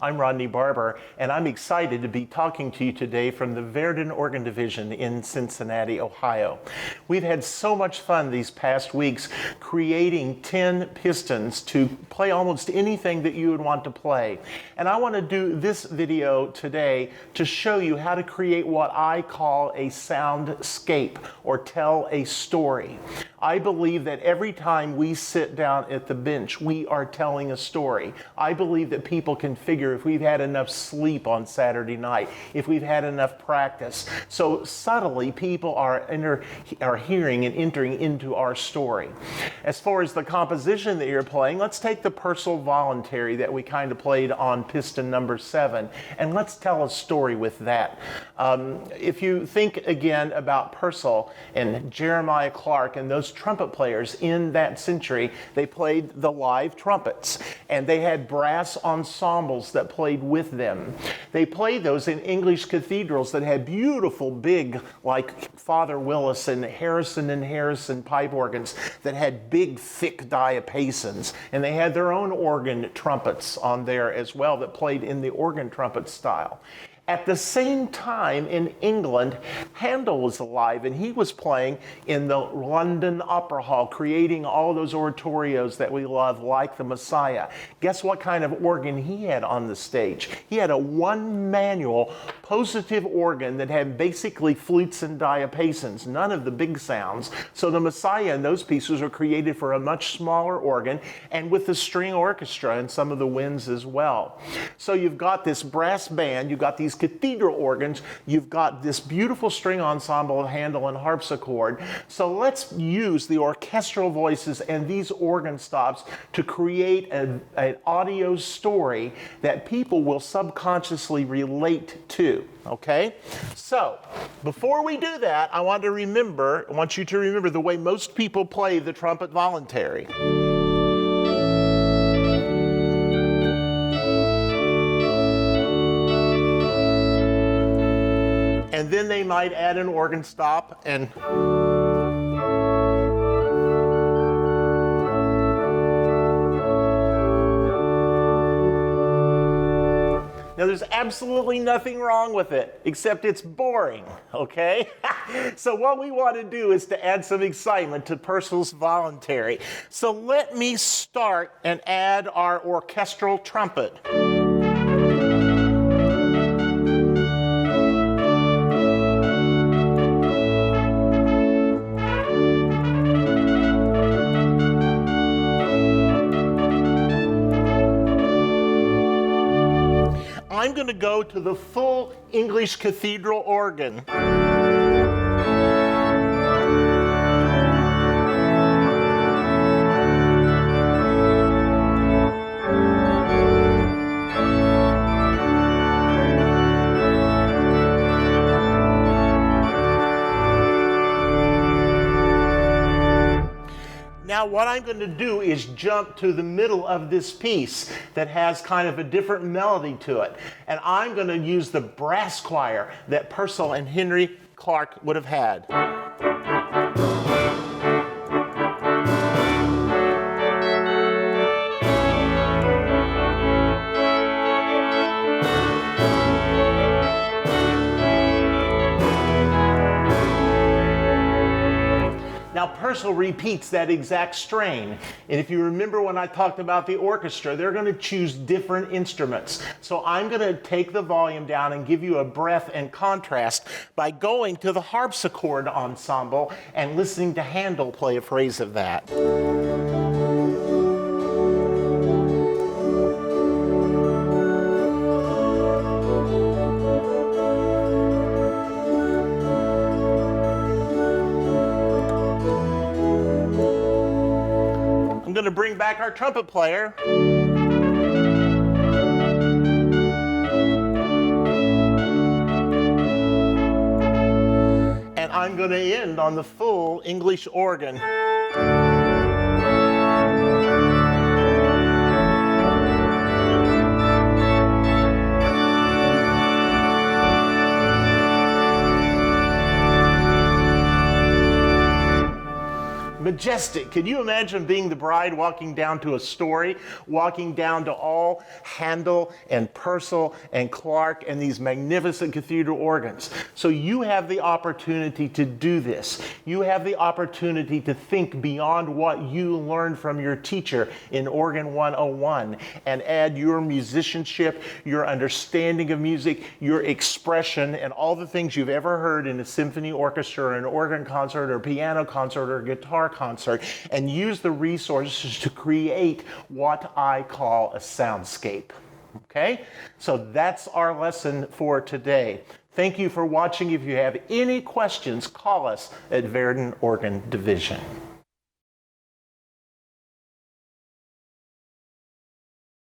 I'm Rodney Barbour, and I'm excited to be talking to you today from the Verdin Organ Division in Cincinnati, Ohio. We've had so much fun these past weeks creating 10 pistons to play almost anything that you would want to play. And I want to do this video today to show you how to create what I call a soundscape, or tell a story. I believe that every time we sit down at the bench, we are telling a story. I believe that people can figure if we've had enough sleep on Saturday night, if we've had enough practice. So subtly, people are hearing and entering into our story. As far as the composition that you're playing, let's take the Purcell Voluntary that we kind of played on piston number 7, and let's tell a story with that. If you think again about Purcell and Jeremiah Clark and those trumpet players in that century, they played the live trumpets, and they had brass ensembles that played with them. They played those in English cathedrals that had beautiful big, like Father Willis and Harrison pipe organs that had big thick diapasons, and they had their own organ trumpets on there as well that played in the organ trumpet style. At the same time in England, Handel was alive, and he was playing in the London Opera Hall, creating all those oratorios that we love, like the Messiah. Guess what kind of organ he had on the stage? He had a one-manual positive organ that had basically flutes and diapasons, none of the big sounds. So the Messiah and those pieces were created for a much smaller organ, and with the string orchestra and some of the winds as well. So you've got this brass band, you've got these cathedral organs, you've got this beautiful string ensemble of Handel and harpsichord. So let's use the orchestral voices and these organ stops to create an audio story that people will subconsciously relate to. Okay? So, before we do that, I want you to remember the way most people play the trumpet voluntary. And then they might add an organ stop and now, there's absolutely nothing wrong with it, except it's boring, okay? So what we want to do is to add some excitement to Purcell's Voluntary. So let me start and add our orchestral trumpet. I'm going to go to the full English cathedral organ. Now what I'm going to do is jump to the middle of this piece that has kind of a different melody to it. And I'm going to use the brass choir that Purcell and Henry Clark would have had. Now Purcell repeats that exact strain, and if you remember when I talked about the orchestra, they're going to choose different instruments. So I'm going to take the volume down and give you a breath and contrast by going to the harpsichord ensemble and listening to Handel play a phrase of that. I'm going to bring back our trumpet player. And I'm going to end on the full English organ. majestic. Can you imagine being the bride walking down to a story, walking down to all Handel and Purcell and Clark and these magnificent cathedral organs? So you have the opportunity to do this. You have the opportunity to think beyond what you learned from your teacher in Organ 101 and add your musicianship, your understanding of music, your expression, and all the things you've ever heard in a symphony orchestra or an organ concert or piano concert or guitar concert, and use the resources to create what I call a soundscape. Okay? So that's our lesson for today. Thank you for watching. If you have any questions, call us at Verdin Organ Division.